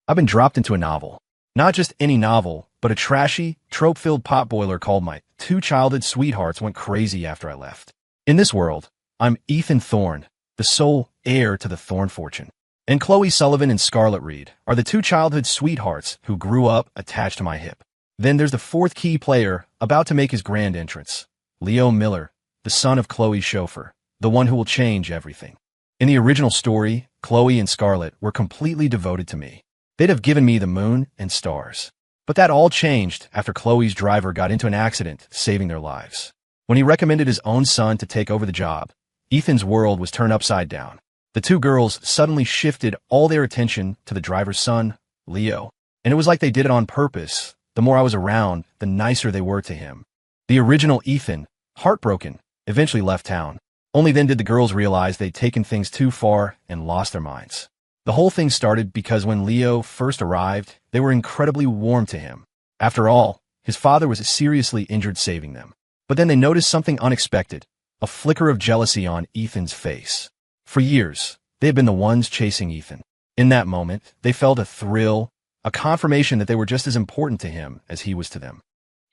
I've been dropped into a novel. Not just any novel, but a trashy, trope-filled potboiler called My Two Childhood Sweethearts Went Crazy After I Left. In this world, I'm Ethan Thorne, the sole heir to the Thorne fortune. And Chloe Sullivan and Scarlett Reed are the two childhood sweethearts who grew up attached to my hip. Then there's the fourth key player about to make his grand entrance, Leo Miller, the son of Chloe's chauffeur, the one who will change everything. In the original story, Chloe and Scarlett were completely devoted to me. They'd have given me the moon and stars. But that all changed after Chloe's driver got into an accident, saving their lives. When he recommended his own son to take over the job, Ethan's world was turned upside down. The two girls suddenly shifted all their attention to the driver's son, Leo. And it was like they did it on purpose. The more I was around, the nicer they were to him. The original Ethan, heartbroken, eventually left town. Only then did the girls realize they'd taken things too far and lost their minds. The whole thing started because when Leo first arrived, they were incredibly warm to him. After all, his father was seriously injured saving them. But then they noticed something unexpected, a flicker of jealousy on Ethan's face. For years, they had been the ones chasing Ethan. In that moment, they felt a thrill, a confirmation that they were just as important to him as he was to them.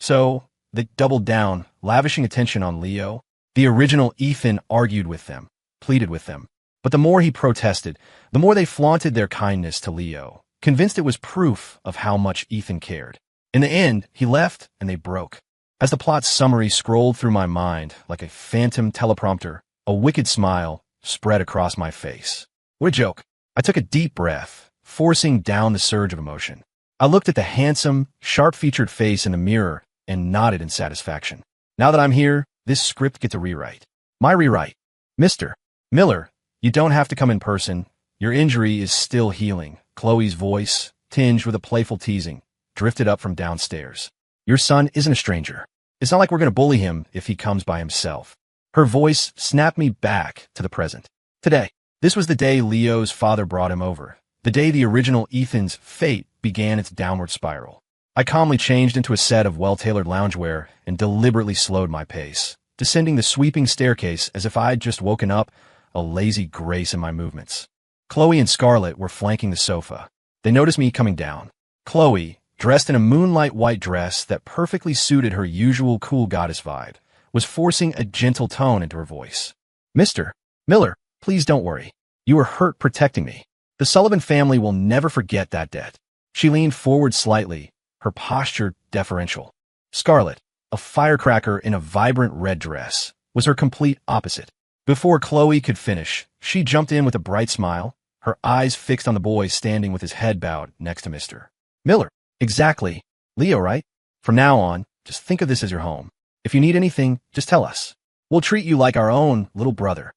So, they doubled down, lavishing attention on Leo. The original Ethan argued with them, pleaded with them. But the more he protested, the more they flaunted their kindness to Leo, convinced it was proof of how much Ethan cared. In the end, he left and they broke. As the plot summary scrolled through my mind like a phantom teleprompter, a wicked smile spread across my face. What a joke. I took a deep breath, forcing down the surge of emotion. I looked at the handsome, sharp-featured face in the mirror and nodded in satisfaction. Now that I'm here, this script gets a rewrite. My rewrite. Mr. Miller, you don't have to come in person. Your injury is still healing. Chloe's voice, tinged with a playful teasing, drifted up from downstairs. Your son isn't a stranger. It's not like we're going to bully him if he comes by himself. Her voice snapped me back to the present. Today. This was the day Leo's father brought him over. The day the original Ethan's fate began its downward spiral. I calmly changed into a set of well-tailored loungewear and deliberately slowed my pace, descending the sweeping staircase as if I'd just woken up, a lazy grace in my movements. Chloe and Scarlett were flanking the sofa. They noticed me coming down. Chloe, dressed in a moonlight white dress that perfectly suited her usual cool goddess vibe, was forcing a gentle tone into her voice. Mr. Miller, please don't worry. You were hurt protecting me. The Sullivan family will never forget that debt. She leaned forward slightly, her posture deferential. Scarlett, a firecracker in a vibrant red dress, was her complete opposite. Before Chloe could finish, she jumped in with a bright smile, her eyes fixed on the boy standing with his head bowed next to Mr. Miller. Exactly. Leo, right? From now on, just think of this as your home. If you need anything, just tell us. We'll treat you like our own little brother.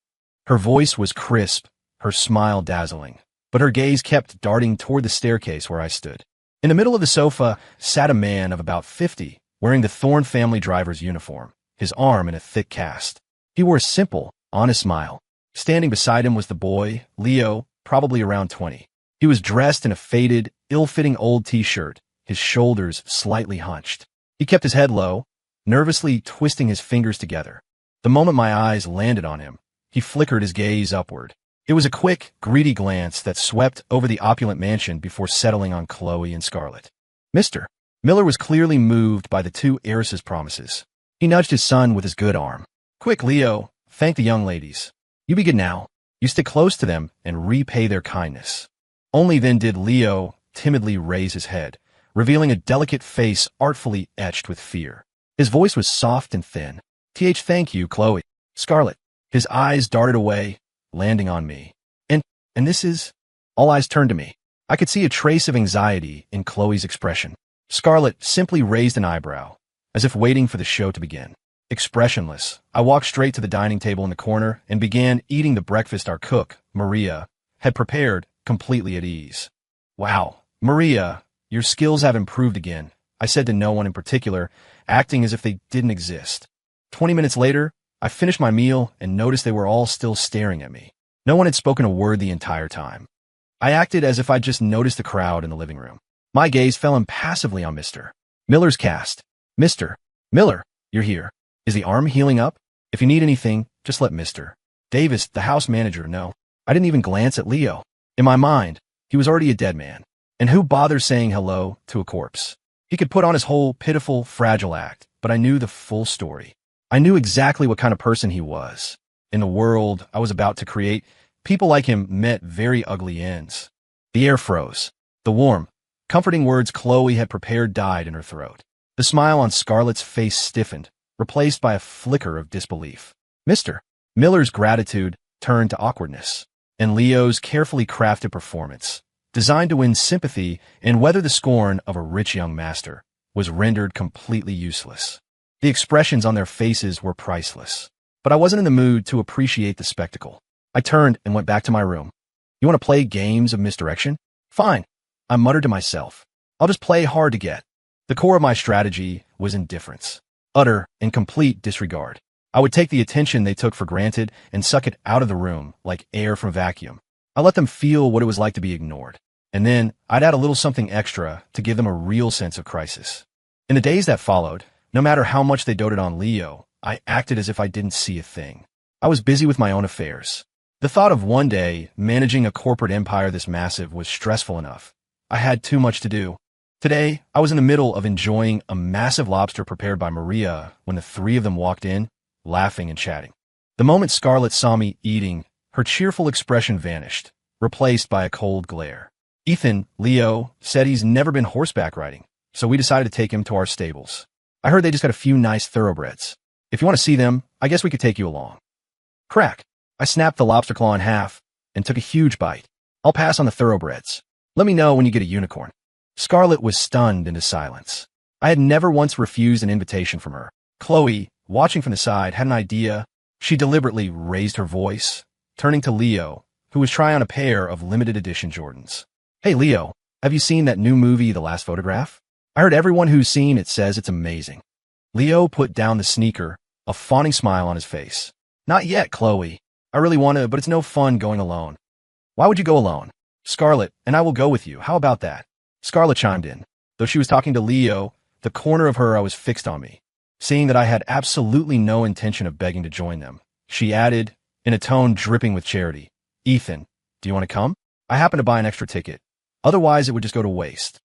Her voice was crisp, her smile dazzling, but her gaze kept darting toward the staircase where I stood. In the middle of the sofa sat a man of about 50, wearing the Thorne family driver's uniform, his arm in a thick cast. He wore a simple, honest smile. Standing beside him was the boy, Leo, probably around 20. He was dressed in a faded, ill-fitting old t-shirt, his shoulders slightly hunched. He kept his head low, nervously twisting his fingers together. The moment my eyes landed on him, he flickered his gaze upward. It was a quick, greedy glance that swept over the opulent mansion before settling on Chloe and Scarlett. Mr. Miller was clearly moved by the two heiresses' promises. He nudged his son with his good arm. Quick, Leo, thank the young ladies. You begin now. You stick close to them and repay their kindness. Only then did Leo timidly raise his head, revealing a delicate face artfully etched with fear. His voice was soft and thin. Thank you, Chloe. Scarlett. His eyes darted away, landing on me. And this is... All eyes turned to me. I could see a trace of anxiety in Chloe's expression. Scarlett simply raised an eyebrow, as if waiting for the show to begin. Expressionless, I walked straight to the dining table in the corner and began eating the breakfast our cook, Maria, had prepared, completely at ease. Wow, Maria, your skills have improved again, I said to no one in particular, acting as if they didn't exist. 20 minutes later, I finished my meal and noticed they were all still staring at me. No one had spoken a word the entire time. I acted as if I'd just noticed the crowd in the living room. My gaze fell impassively on Mr. Miller's cast. Mr. Miller, you're here. Is the arm healing up? If you need anything, just let Mr. Davis, the house manager, know. I didn't even glance at Leo. In my mind, he was already a dead man. And who bothers saying hello to a corpse? He could put on his whole pitiful, fragile act, but I knew the full story. I knew exactly what kind of person he was. In the world I was about to create, people like him met very ugly ends. The air froze. The warm, comforting words Chloe had prepared died in her throat. The smile on Scarlett's face stiffened, replaced by a flicker of disbelief. Mr. Miller's gratitude turned to awkwardness, and Leo's carefully crafted performance, designed to win sympathy and weather the scorn of a rich young master, was rendered completely useless. The expressions on their faces were priceless, but I wasn't in the mood to appreciate the spectacle. I turned and went back to my room. You want to play games of misdirection? Fine, I muttered to myself. I'll just play hard to get. The core of my strategy was indifference, utter and complete disregard. I would take the attention they took for granted and suck it out of the room like air from a vacuum. I let them feel what it was like to be ignored, and then I'd add a little something extra to give them a real sense of crisis. In the days that followed, no matter how much they doted on Leo, I acted as if I didn't see a thing. I was busy with my own affairs. The thought of one day managing a corporate empire this massive was stressful enough. I had too much to do. Today, I was in the middle of enjoying a massive lobster prepared by Maria when the three of them walked in, laughing and chatting. The moment Scarlett saw me eating, her cheerful expression vanished, replaced by a cold glare. Ethan, Leo, said he's never been horseback riding, so we decided to take him to our stables. I heard they just got a few nice thoroughbreds. If you want to see them, I guess we could take you along. Crack. I snapped the lobster claw in half and took a huge bite. I'll pass on the thoroughbreds. Let me know when you get a unicorn. Scarlett was stunned into silence. I had never once refused an invitation from her. Chloe, watching from the side, had an idea. She deliberately raised her voice, turning to Leo, who was trying on a pair of limited edition Jordans. Hey Leo, have you seen that new movie, The Last Photograph? I heard everyone who's seen it says it's amazing. Leo put down the sneaker, a fawning smile on his face. Not yet, Chloe. I really want to, but it's no fun going alone. Why would you go alone? Scarlett, and I will go with you. How about that? Scarlett chimed in. Though she was talking to Leo, the corner of her eye was fixed on me. Seeing that I had absolutely no intention of begging to join them, she added, in a tone dripping with charity, Ethan, do you want to come? I happen to buy an extra ticket. Otherwise, it would just go to waste.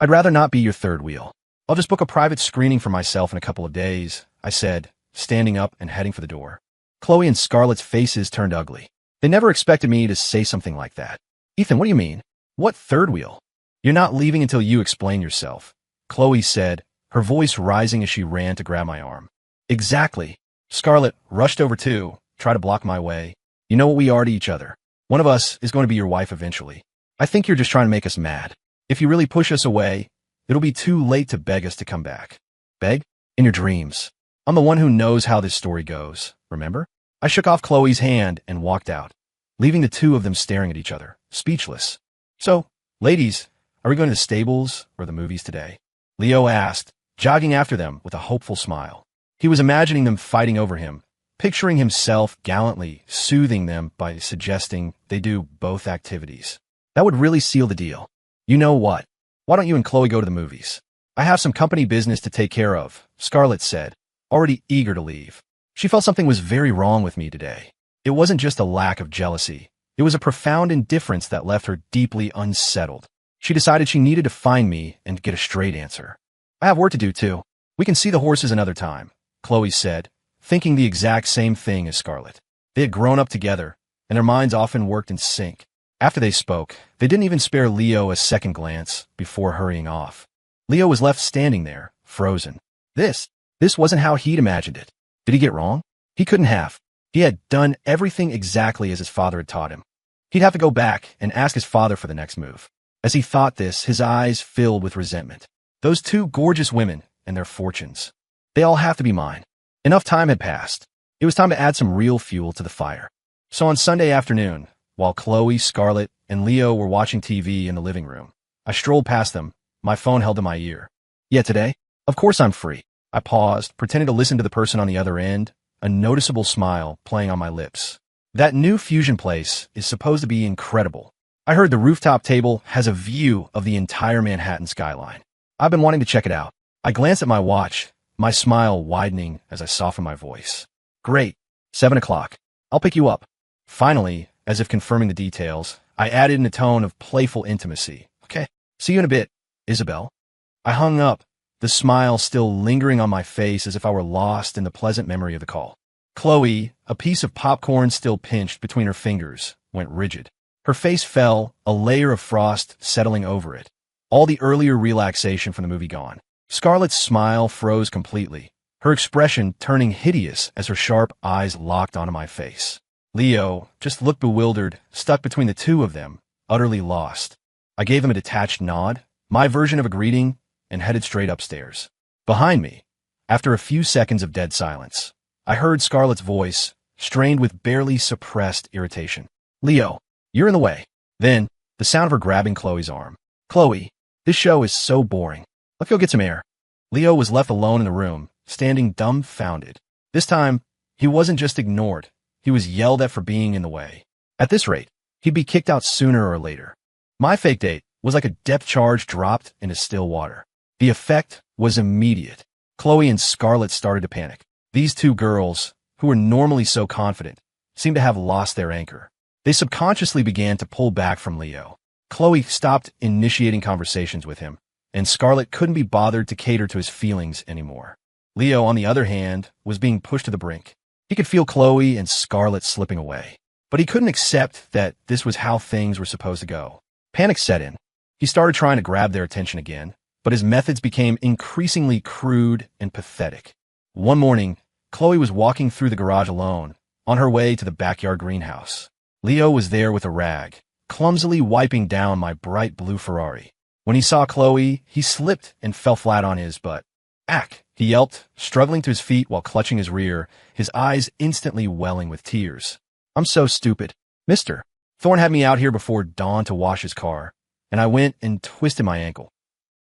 I'd rather not be your third wheel. I'll just book a private screening for myself in a couple of days, I said, standing up and heading for the door. Chloe and Scarlett's faces turned ugly. They never expected me to say something like that. Ethan, what do you mean? What third wheel? You're not leaving until you explain yourself, Chloe said, her voice rising as she ran to grab my arm. Exactly. Scarlett rushed over too, tried to block my way. You know what we are to each other. One of us is going to be your wife eventually. I think you're just trying to make us mad. If you really push us away, it'll be too late to beg us to come back. Beg? In your dreams. I'm the one who knows how this story goes, remember? I shook off Chloe's hand and walked out, leaving the two of them staring at each other, speechless. So, ladies, are we going to the stables or the movies today? Leo asked, jogging after them with a hopeful smile. He was imagining them fighting over him, picturing himself gallantly soothing them by suggesting they do both activities. That would really seal the deal. You know what? Why don't you and Chloe go to the movies? I have some company business to take care of, Scarlett said, already eager to leave. She felt something was very wrong with me today. It wasn't just a lack of jealousy. It was a profound indifference that left her deeply unsettled. She decided she needed to find me and get a straight answer. I have work to do too. We can see the horses another time, Chloe said, thinking the exact same thing as Scarlett. They had grown up together, and their minds often worked in sync. After they spoke, they didn't even spare Leo a second glance before hurrying off. Leo was left standing there, frozen. This wasn't how he'd imagined it. Did he get wrong? He couldn't have. He had done everything exactly as his father had taught him. He'd have to go back and ask his father for the next move. As he thought this, his eyes filled with resentment. Those two gorgeous women and their fortunes. They all have to be mine. Enough time had passed. It was time to add some real fuel to the fire. So on Sunday afternoon, while Chloe, Scarlett, and Leo were watching TV in the living room, I strolled past them, my phone held to my ear. Yeah, today? Of course I'm free. I paused, pretending to listen to the person on the other end, a noticeable smile playing on my lips. That new fusion place is supposed to be incredible. I heard the rooftop table has a view of the entire Manhattan skyline. I've been wanting to check it out. I glanced at my watch, my smile widening as I softened my voice. Great. 7 o'clock. I'll pick you up. Finally, as if confirming the details, I added in a tone of playful intimacy. Okay. See you in a bit, Isabel. I hung up, the smile still lingering on my face as if I were lost in the pleasant memory of the call. Chloe, a piece of popcorn still pinched between her fingers, went rigid. Her face fell, a layer of frost settling over it. All the earlier relaxation from the movie gone. Scarlett's smile froze completely, her expression turning hideous as her sharp eyes locked onto my face. Leo just looked bewildered, stuck between the two of them, utterly lost. I gave him a detached nod, my version of a greeting, and headed straight upstairs. Behind me, after a few seconds of dead silence, I heard Scarlett's voice, strained with barely suppressed irritation. Leo, you're in the way. Then, the sound of her grabbing Chloe's arm. Chloe, this show is so boring. Let's go get some air. Leo was left alone in the room, standing dumbfounded. This time, he wasn't just ignored. He was yelled at for being in the way. At this rate, he'd be kicked out sooner or later. My fake date was like a depth charge dropped into still water. The effect was immediate. Chloe and Scarlett started to panic. These two girls, who were normally so confident, seemed to have lost their anchor. They subconsciously began to pull back from Leo. Chloe stopped initiating conversations with him, and Scarlett couldn't be bothered to cater to his feelings anymore. Leo, on the other hand, was being pushed to the brink. He could feel Chloe and Scarlett slipping away, but he couldn't accept that this was how things were supposed to go. Panic set in. He started trying to grab their attention again, but his methods became increasingly crude and pathetic. One morning, Chloe was walking through the garage alone, on her way to the backyard greenhouse. Leo was there with a rag, clumsily wiping down my bright blue Ferrari. When he saw Chloe, he slipped and fell flat on his butt. Ack! He yelped, struggling to his feet while clutching his rear, his eyes instantly welling with tears. I'm so stupid. Mister. Thorne had me out here before dawn to wash his car, and I went and twisted my ankle.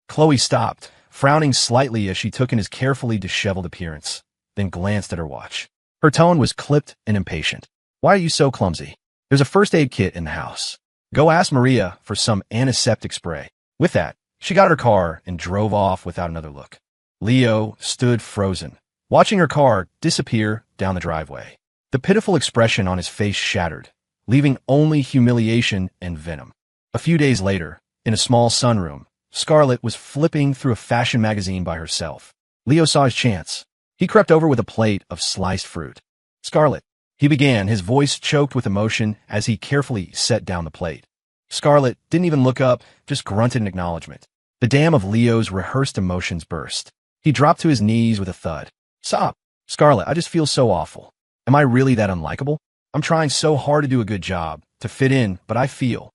Chloe stopped, frowning slightly as she took in his carefully disheveled appearance, then glanced at her watch. Her tone was clipped and impatient. Why are you so clumsy? There's a first aid kit in the house. Go ask Maria for some antiseptic spray. With that, she got her car and drove off without another look. Leo stood frozen, watching her car disappear down the driveway. The pitiful expression on his face shattered, leaving only humiliation and venom. A few days later, in a small sunroom, Scarlett was flipping through a fashion magazine by herself. Leo saw his chance. He crept over with a plate of sliced fruit. Scarlett, he began, his voice choked with emotion as he carefully set down the plate. Scarlett didn't even look up, just grunted in acknowledgement. The dam of Leo's rehearsed emotions burst. He dropped to his knees with a thud. Stop. Scarlett, I just feel so awful. Am I really that unlikable? I'm trying so hard to do a good job, to fit in, but I feel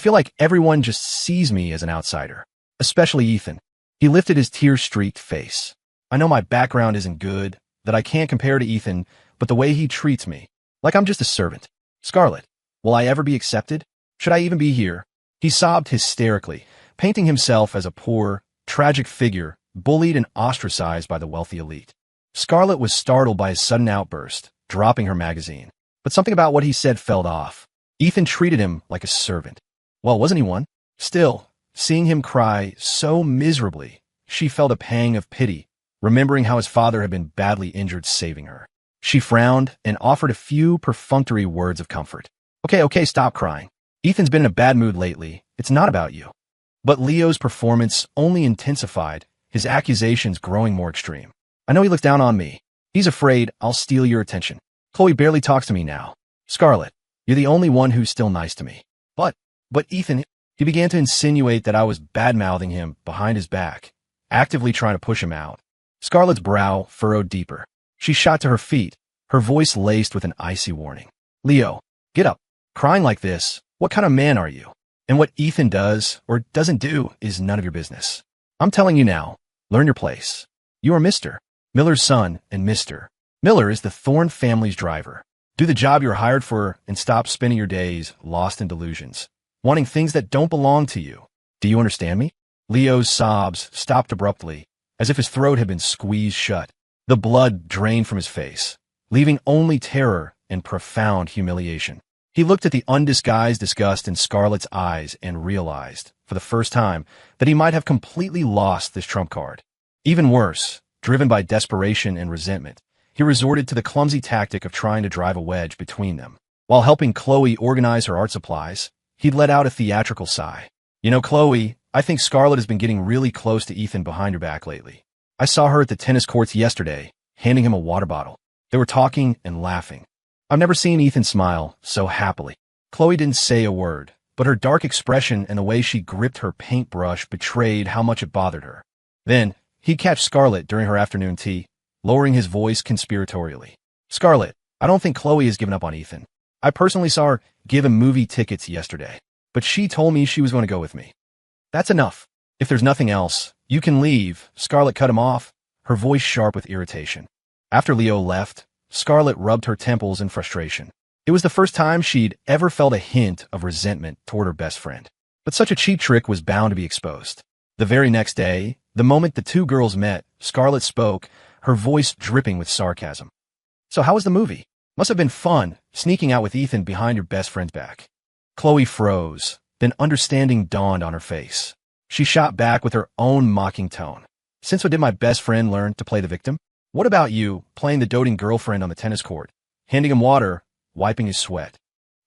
like everyone just sees me as an outsider. Especially Ethan. He lifted his tear-streaked face. I know my background isn't good, that I can't compare to Ethan, but the way he treats me, like I'm just a servant. Scarlett, will I ever be accepted? Should I even be here? He sobbed hysterically, painting himself as a poor, tragic figure, bullied and ostracized by the wealthy elite. Scarlett was startled by his sudden outburst, dropping her magazine. But something about what he said fell off. Ethan treated him like a servant. Well, wasn't he one? Still, seeing him cry so miserably, she felt a pang of pity, remembering how his father had been badly injured saving her. She frowned and offered a few perfunctory words of comfort. Okay, stop crying. Ethan's been in a bad mood lately. It's not about you. But Leo's performance only intensified, his accusations growing more extreme. I know he looks down on me. He's afraid I'll steal your attention. Chloe barely talks to me now. Scarlett, you're the only one who's still nice to me. But Ethan, he began to insinuate that I was bad-mouthing him behind his back, actively trying to push him out. Scarlett's brow furrowed deeper. She shot to her feet, her voice laced with an icy warning. Leo, get up. Crying like this, what kind of man are you? And what Ethan does or doesn't do is none of your business. I'm telling you now, learn your place. You are Mr. Miller's son, and Mr. Miller is the Thorne family's driver. Do the job you're hired for and stop spending your days lost in delusions, wanting things that don't belong to you. Do you understand me? Leo's sobs stopped abruptly, as if his throat had been squeezed shut. The blood drained from his face, leaving only terror and profound humiliation. He looked at the undisguised disgust in Scarlett's eyes and realized, for the first time, that he might have completely lost this trump card. Even worse, driven by desperation and resentment, he resorted to the clumsy tactic of trying to drive a wedge between them. While helping Chloe organize her art supplies, he'd let out a theatrical sigh. You know, Chloe, I think Scarlett has been getting really close to Ethan behind her back lately. I saw her at the tennis courts yesterday, handing him a water bottle. They were talking and laughing. I've never seen Ethan smile so happily. Chloe didn't say a word, but her dark expression and the way she gripped her paintbrush betrayed how much it bothered her. Then, he'd catch Scarlett during her afternoon tea, lowering his voice conspiratorially. Scarlett, I don't think Chloe has given up on Ethan. I personally saw her give him movie tickets yesterday, but she told me she was going to go with me. That's enough. If there's nothing else, you can leave. Scarlett cut him off, her voice sharp with irritation. After Leo left, Scarlett rubbed her temples in frustration. It was the first time she'd ever felt a hint of resentment toward her best friend. But such a cheap trick was bound to be exposed. The very next day, the moment the two girls met, Scarlett spoke, her voice dripping with sarcasm. So how was the movie? Must have been fun, sneaking out with Ethan behind your best friend's back. Chloe froze, then understanding dawned on her face. She shot back with her own mocking tone. Since when did my best friend learn to play the victim? What about you, playing the doting girlfriend on the tennis court, handing him water, wiping his sweat?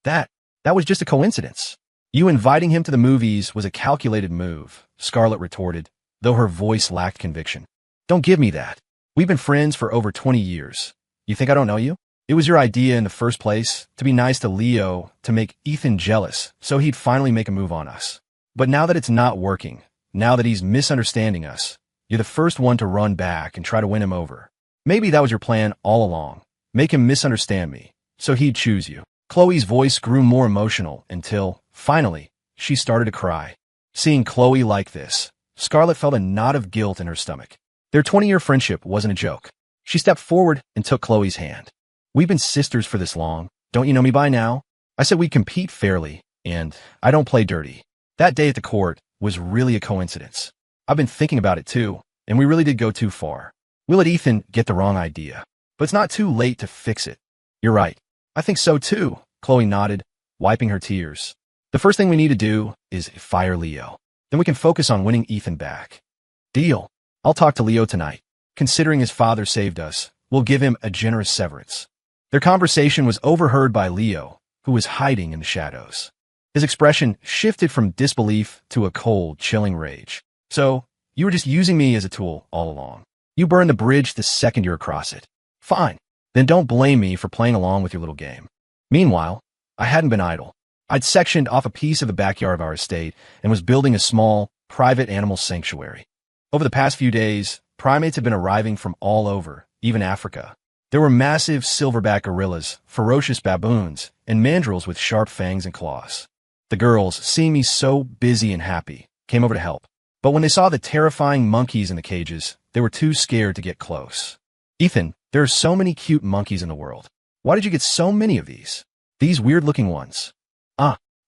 That was just a coincidence. You inviting him to the movies was a calculated move, Scarlett retorted, though her voice lacked conviction. Don't give me that. We've been friends for over 20 years. You think I don't know you? It was your idea in the first place, to be nice to Leo, to make Ethan jealous, so he'd finally make a move on us. But now that it's not working, now that he's misunderstanding us, you're the first one to run back and try to win him over. Maybe that was your plan all along. Make him misunderstand me, so he'd choose you. Chloe's voice grew more emotional until, finally, she started to cry. Seeing Chloe like this, Scarlett felt a knot of guilt in her stomach. Their 20-year friendship wasn't a joke. She stepped forward and took Chloe's hand. We've been sisters for this long. Don't you know me by now? I said we'd compete fairly, and I don't play dirty. That day at the court was really a coincidence. I've been thinking about it too, and we really did go too far. We let Ethan get the wrong idea, but it's not too late to fix it. You're right. I think so too, Chloe nodded, wiping her tears. The first thing we need to do is fire Leo. Then we can focus on winning Ethan back. Deal. I'll talk to Leo tonight. Considering his father saved us, we'll give him a generous severance. Their conversation was overheard by Leo, who was hiding in the shadows. His expression shifted from disbelief to a cold, chilling rage. So, you were just using me as a tool all along. You burned the bridge the second you're across it. Fine. Then don't blame me for playing along with your little game. Meanwhile, I hadn't been idle. I'd sectioned off a piece of the backyard of our estate and was building a small, private animal sanctuary. Over the past few days, primates had been arriving from all over, even Africa. There were massive silverback gorillas, ferocious baboons, and mandrills with sharp fangs and claws. The girls, seeing me so busy and happy, came over to help. But when they saw the terrifying monkeys in the cages, they were too scared to get close. Ethan, there are so many cute monkeys in the world. Why did you get so many of these? These weird-looking ones.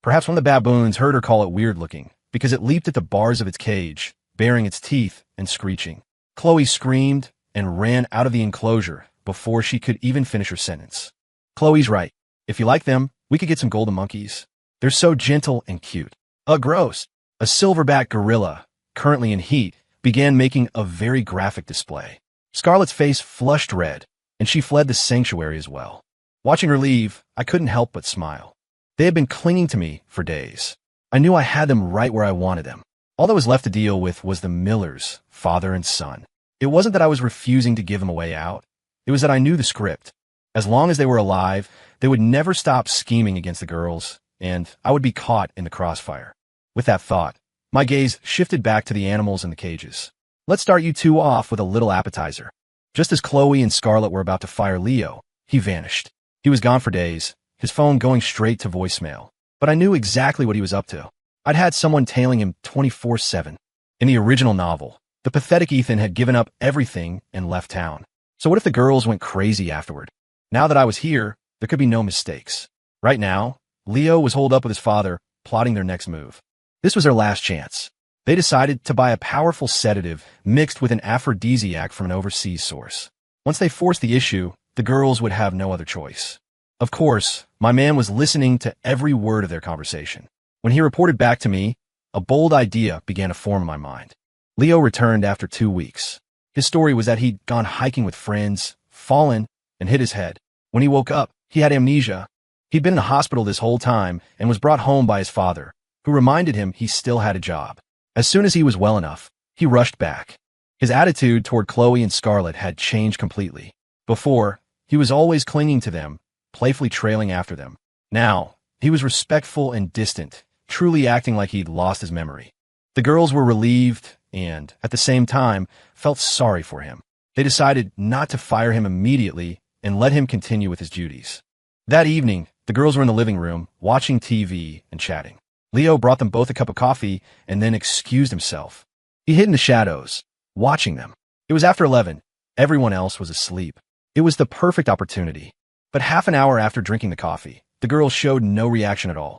Perhaps one of the baboons heard her call it weird-looking, because it leaped at the bars of its cage, baring its teeth and screeching. Chloe screamed and ran out of the enclosure before she could even finish her sentence. Chloe's right. If you like them, we could get some golden monkeys. They're so gentle and cute. Gross. A silverback gorilla, currently in heat, began making a very graphic display. Scarlett's face flushed red, and she fled the sanctuary as well. Watching her leave, I couldn't help but smile. They had been clinging to me for days. I knew I had them right where I wanted them. All that was left to deal with was the Millers, father and son. It wasn't that I was refusing to give them a way out. It was that I knew the script. As long as they were alive, they would never stop scheming against the girls, and I would be caught in the crossfire. With that thought, my gaze shifted back to the animals in the cages. Let's start you two off with a little appetizer. Just as Chloe and Scarlett were about to fire Leo, he vanished. He was gone for days, his phone going straight to voicemail. But I knew exactly what he was up to. I'd had someone tailing him 24/7. In the original novel, the pathetic Ethan had given up everything and left town. So what if the girls went crazy afterward? Now that I was here, there could be no mistakes. Right now, Leo was holed up with his father, plotting their next move. This was their last chance. They decided to buy a powerful sedative mixed with an aphrodisiac from an overseas source. Once they forced the issue, the girls would have no other choice. Of course, my man was listening to every word of their conversation. When he reported back to me, a bold idea began to form in my mind. Leo returned after 2 weeks. His story was that he'd gone hiking with friends, fallen, and hit his head. When he woke up, he had amnesia. He'd been in the hospital this whole time and was brought home by his father, who reminded him he still had a job. As soon as he was well enough, he rushed back. His attitude toward Chloe and Scarlett had changed completely. Before, he was always clinging to them, playfully trailing after them. Now, he was respectful and distant, truly acting like he'd lost his memory. The girls were relieved and, at the same time, felt sorry for him. They decided not to fire him immediately and let him continue with his duties. That evening, the girls were in the living room, watching TV and chatting. Leo brought them both a cup of coffee and then excused himself. He hid in the shadows, watching them. It was after 11. Everyone else was asleep. It was the perfect opportunity. But half an hour after drinking the coffee, the girls showed no reaction at all.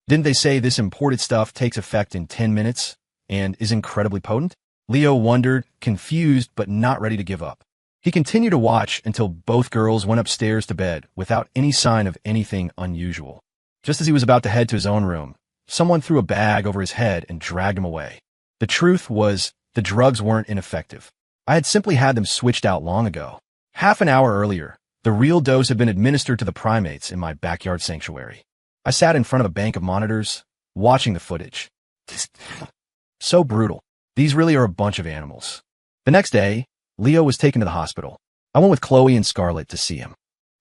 Didn't they say this imported stuff takes effect in 10 minutes and is incredibly potent? Leo wondered, confused but not ready to give up. He continued to watch until both girls went upstairs to bed without any sign of anything unusual. Just as he was about to head to his own room, someone threw a bag over his head and dragged him away. The truth was, the drugs weren't ineffective. I had simply had them switched out long ago. Half an hour earlier, the real dose had been administered to the primates in my backyard sanctuary. I sat in front of a bank of monitors, watching the footage. So brutal. These really are a bunch of animals. The next day, Leo was taken to the hospital. I went with Chloe and Scarlett to see him.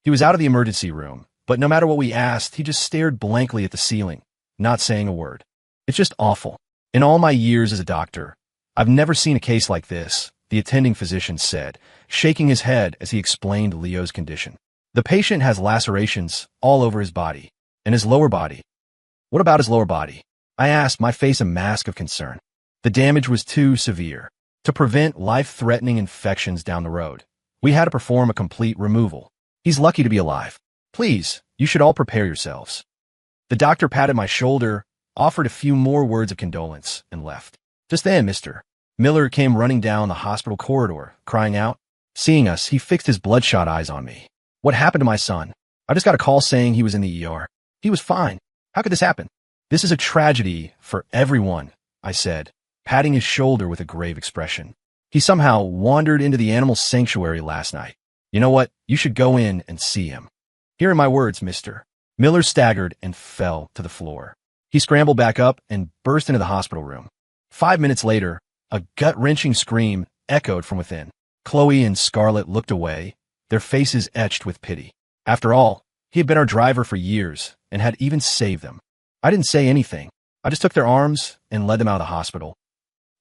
He was out of the emergency room, but no matter what we asked, he just stared blankly at the ceiling, not saying a word. It's just awful. In all my years as a doctor, I've never seen a case like this, the attending physician said, shaking his head as he explained Leo's condition. The patient has lacerations all over his body, and his lower body. What about his lower body? I asked, my face a mask of concern. The damage was too severe. To prevent life-threatening infections down the road, we had to perform a complete removal. He's lucky to be alive. Please, you should all prepare yourselves. The doctor patted my shoulder, offered a few more words of condolence, and left. Just then, Mr. Miller came running down the hospital corridor, crying out. Seeing us, he fixed his bloodshot eyes on me. What happened to my son? I just got a call saying he was in the ER. He was fine. How could this happen? This is a tragedy for everyone, I said, patting his shoulder with a grave expression. He somehow wandered into the animal sanctuary last night. You know what? You should go in and see him. Here are my words, Mr. Miller staggered and fell to the floor. He scrambled back up and burst into the hospital room. 5 minutes later, a gut-wrenching scream echoed from within. Chloe and Scarlett looked away, their faces etched with pity. After all, he had been our driver for years and had even saved them. I didn't say anything. I just took their arms and led them out of the hospital.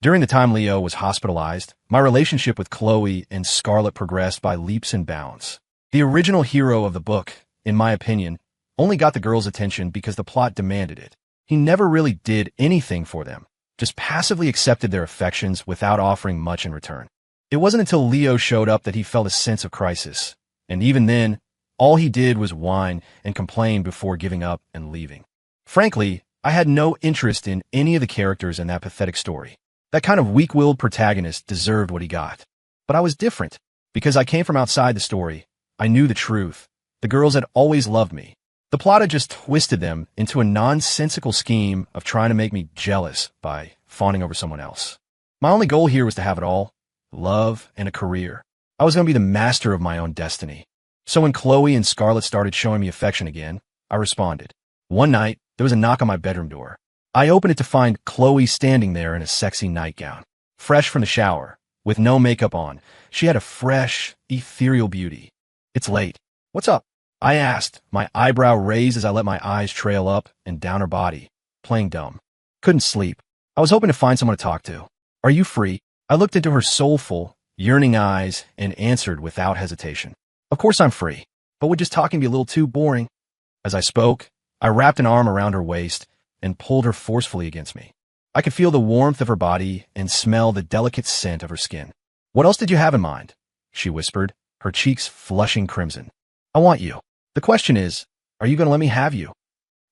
During the time Leo was hospitalized, my relationship with Chloe and Scarlett progressed by leaps and bounds. The original hero of the book, in my opinion, only got the girls' attention because the plot demanded it. He never really did anything for them, just passively accepted their affections without offering much in return. It wasn't until Leo showed up that he felt a sense of crisis, and even then, all he did was whine and complain before giving up and leaving. Frankly, I had no interest in any of the characters in that pathetic story. That kind of weak-willed protagonist deserved what he got. But I was different. Because I came from outside the story, I knew the truth. The girls had always loved me. The plot had just twisted them into a nonsensical scheme of trying to make me jealous by fawning over someone else. My only goal here was to have it all, love and a career. I was going to be the master of my own destiny. So when Chloe and Scarlett started showing me affection again, I responded. One night, there was a knock on my bedroom door. I opened it to find Chloe standing there in a sexy nightgown. Fresh from the shower, with no makeup on, she had a fresh, ethereal beauty. It's late. What's up? I asked, my eyebrow raised as I let my eyes trail up and down her body, playing dumb. Couldn't sleep. I was hoping to find someone to talk to. Are you free? I looked into her soulful, yearning eyes and answered without hesitation. Of course I'm free, but would just talking be a little too boring? As I spoke, I wrapped an arm around her waist and pulled her forcefully against me. I could feel the warmth of her body and smell the delicate scent of her skin. What else did you have in mind? She whispered, her cheeks flushing crimson. I want you. The question is, are you going to let me have you?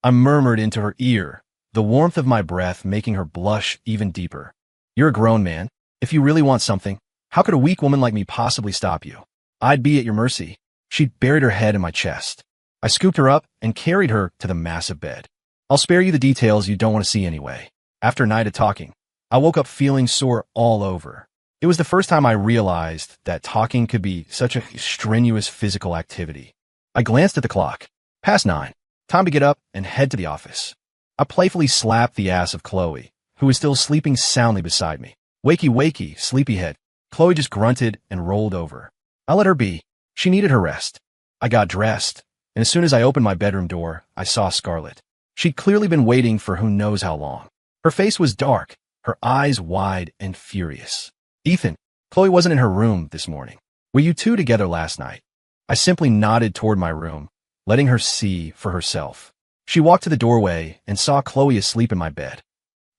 I murmured into her ear, the warmth of my breath making her blush even deeper. You're a grown man. If you really want something, how could a weak woman like me possibly stop you? I'd be at your mercy. She buried her head in my chest. I scooped her up and carried her to the massive bed. I'll spare you the details you don't want to see anyway. After a night of talking, I woke up feeling sore all over. It was the first time I realized that talking could be such a strenuous physical activity. I glanced at the clock. Past 9. Time to get up and head to the office. I playfully slapped the ass of Chloe, who was still sleeping soundly beside me. Wakey, wakey, sleepyhead. Chloe just grunted and rolled over. I let her be. She needed her rest. I got dressed, and as soon as I opened my bedroom door, I saw Scarlett. She'd clearly been waiting for who knows how long. Her face was dark, her eyes wide and furious. Ethan, Chloe wasn't in her room this morning. Were you two together last night? I simply nodded toward my room, letting her see for herself. She walked to the doorway and saw Chloe asleep in my bed.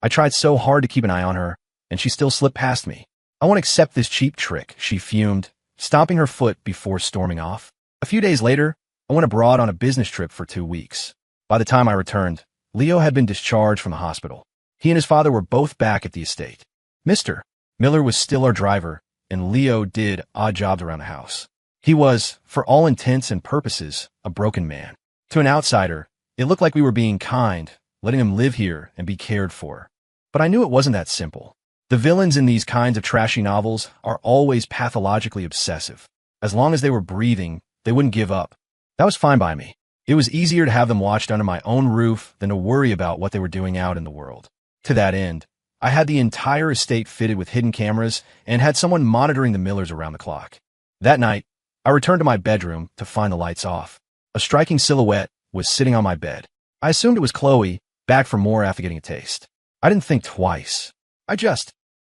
I tried so hard to keep an eye on her, and she still slipped past me. I won't accept this cheap trick, she fumed, stomping her foot before storming off. A few days later, I went abroad on a business trip for 2 weeks. By the time I returned, Leo had been discharged from the hospital. He and his father were both back at the estate. Mr. Miller was still our driver, and Leo did odd jobs around the house. He was, for all intents and purposes, a broken man. To an outsider, it looked like we were being kind, letting him live here and be cared for. But I knew it wasn't that simple. The villains in these kinds of trashy novels are always pathologically obsessive. As long as they were breathing, they wouldn't give up. That was fine by me. It was easier to have them watched under my own roof than to worry about what they were doing out in the world. To that end, I had the entire estate fitted with hidden cameras and had someone monitoring the Millers around the clock. That night, I returned to my bedroom to find the lights off. A striking silhouette was sitting on my bed. I assumed it was Chloe, back for more after getting a taste. I didn't think twice.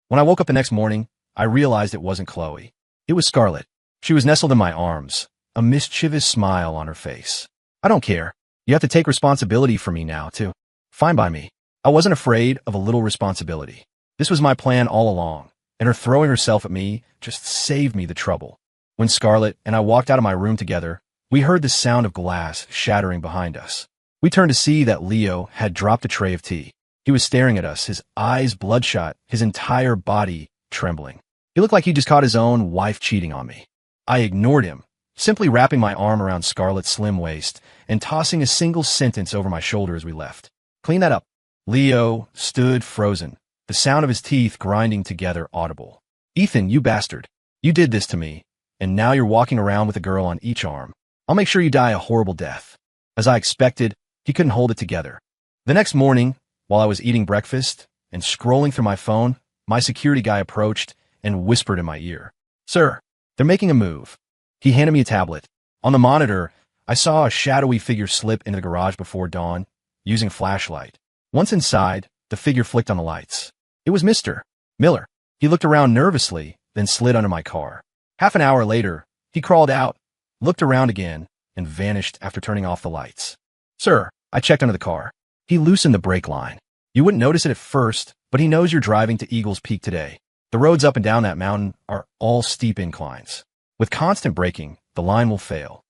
When I woke up the next morning, I realized it wasn't Chloe. It was Scarlett. She was nestled in my arms, a mischievous smile on her face. I don't care. You have to take responsibility for me now, too. Fine by me. I wasn't afraid of a little responsibility. This was my plan all along, and her throwing herself at me just saved me the trouble. When Scarlett and I walked out of my room together, we heard the sound of glass shattering behind us. We turned to see that Leo had dropped a tray of tea. He was staring at us, his eyes bloodshot, his entire body trembling. He looked like he just caught his own wife cheating on me. I ignored him, simply wrapping my arm around Scarlett's slim waist and tossing a single sentence over my shoulder as we left. Clean that up. Leo stood frozen, the sound of his teeth grinding together audible. Ethan, you bastard. You did this to me, and now you're walking around with a girl on each arm. I'll make sure you die a horrible death. As I expected, he couldn't hold it together. The next morning, while I was eating breakfast and scrolling through my phone, my security guy approached and whispered in my ear. Sir, they're making a move. He handed me a tablet. On the monitor, I saw a shadowy figure slip into the garage before dawn, using a flashlight. Once inside, the figure flicked on the lights. It was Mr. Miller. He looked around nervously, then slid under my car. Half an hour later, he crawled out, looked around again, and vanished after turning off the lights. Sir, I checked under the car. He loosened the brake line. You wouldn't notice it at first, but he knows you're driving to Eagles Peak today. The roads up and down that mountain are all steep inclines. With constant braking, the line will fail.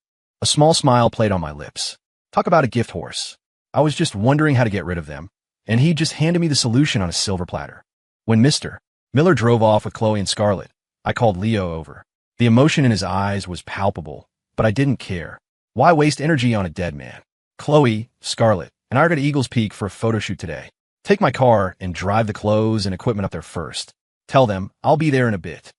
A small smile played on my lips. Talk about a gift horse. I was just wondering how to get rid of them, and he just handed me the solution on a silver platter. When Mr. Miller drove off with Chloe and Scarlett, I called Leo over. The emotion in his eyes was palpable, but I didn't care. Why waste energy on a dead man? Chloe, Scarlett, and I are going to Eagles Peak for a photo shoot today. Take my car and drive the clothes and equipment up there first. Tell them I'll be there in a bit.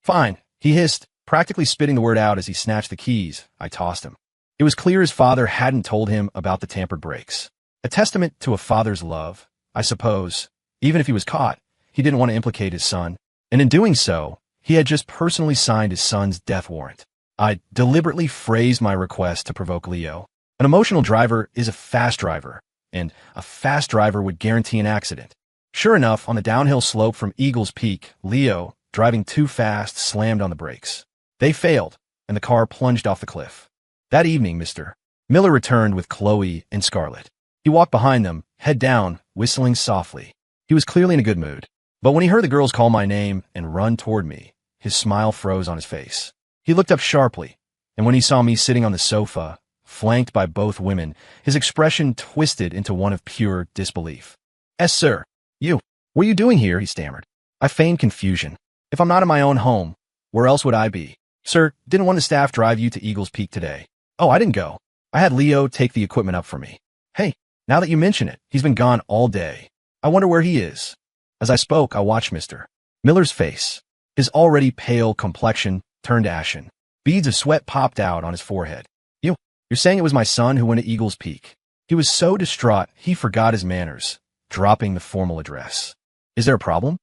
Fine, he hissed, practically spitting the word out as he snatched the keys. I tossed him. It was clear his father hadn't told him about the tampered brakes. A testament to a father's love, I suppose. Even if he was caught, he didn't want to implicate his son. And in doing so, he had just personally signed his son's death warrant. I deliberately phrased my request to provoke Leo. An emotional driver is a fast driver, and a fast driver would guarantee an accident. Sure enough, on the downhill slope from Eagles Peak, Leo, driving too fast, slammed on the brakes. They failed, and the car plunged off the cliff. That evening, Mr. Miller returned with Chloe and Scarlett. He walked behind them, head down, whistling softly. He was clearly in a good mood. But when he heard the girls call my name and run toward me, his smile froze on his face. He looked up sharply, and when he saw me sitting on the sofa, flanked by both women, his expression twisted into one of pure disbelief. "Yes, sir. You. What are you doing here?" he stammered. I feigned confusion. If I'm not in my own home, where else would I be? Sir, didn't one of the staff drive you to Eagles Peak today? Oh, I didn't go. I had Leo take the equipment up for me. Hey, now that you mention it, he's been gone all day. I wonder where he is. As I spoke, I watched Mr. Miller's face. His already pale complexion turned ashen. Beads of sweat popped out on his forehead. You're saying it was my son who went to Eagles Peak? He was so distraught, he forgot his manners, dropping the formal address. Is there a problem?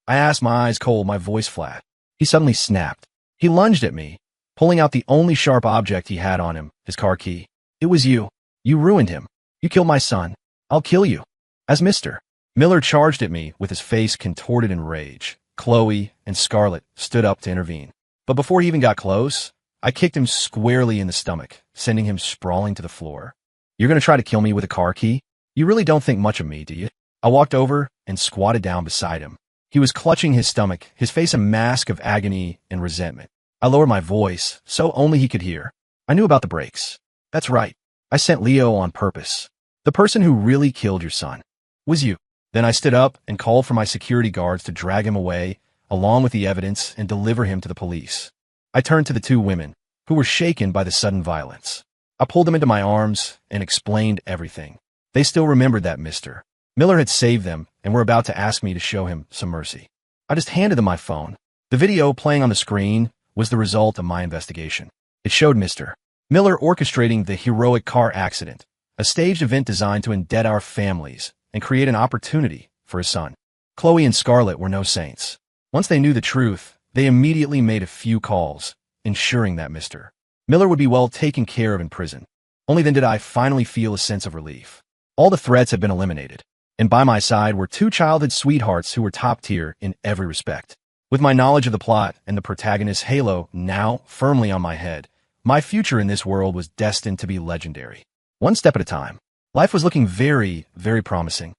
I asked, my eyes cold, my voice flat. He suddenly snapped. He lunged at me, pulling out the only sharp object he had on him, his car key. It was you. You ruined him. You killed my son. I'll kill you. As Mr. Miller charged at me with his face contorted in rage, Chloe and Scarlett stood up to intervene. But before he even got close, I kicked him squarely in the stomach, sending him sprawling to the floor. You're going to try to kill me with a car key? You really don't think much of me, do you? I walked over and squatted down beside him. He was clutching his stomach, his face a mask of agony and resentment. I lowered my voice, so only he could hear. I knew about the brakes. That's right. I sent Leo on purpose. The person who really killed your son was you. Then I stood up and called for my security guards to drag him away, along with the evidence, and deliver him to the police. I turned to the two women, who were shaken by the sudden violence. I pulled them into my arms and explained everything. They still remembered that Mr. Miller had saved them and were about to ask me to show him some mercy. I just handed them my phone. The video playing on the screen was the result of my investigation. It showed Mr. Miller orchestrating the heroic car accident, a staged event designed to indebт our families and create an opportunity for his son. Chloe and Scarlett were no saints. Once they knew the truth, they immediately made a few calls, ensuring that Mr. Miller would be well taken care of in prison. Only then did I finally feel a sense of relief. All the threats had been eliminated, and by my side were two childhood sweethearts who were top tier in every respect. With my knowledge of the plot and the protagonist's halo now firmly on my head, my future in this world was destined to be legendary. One step at a time. Life was looking very, very promising.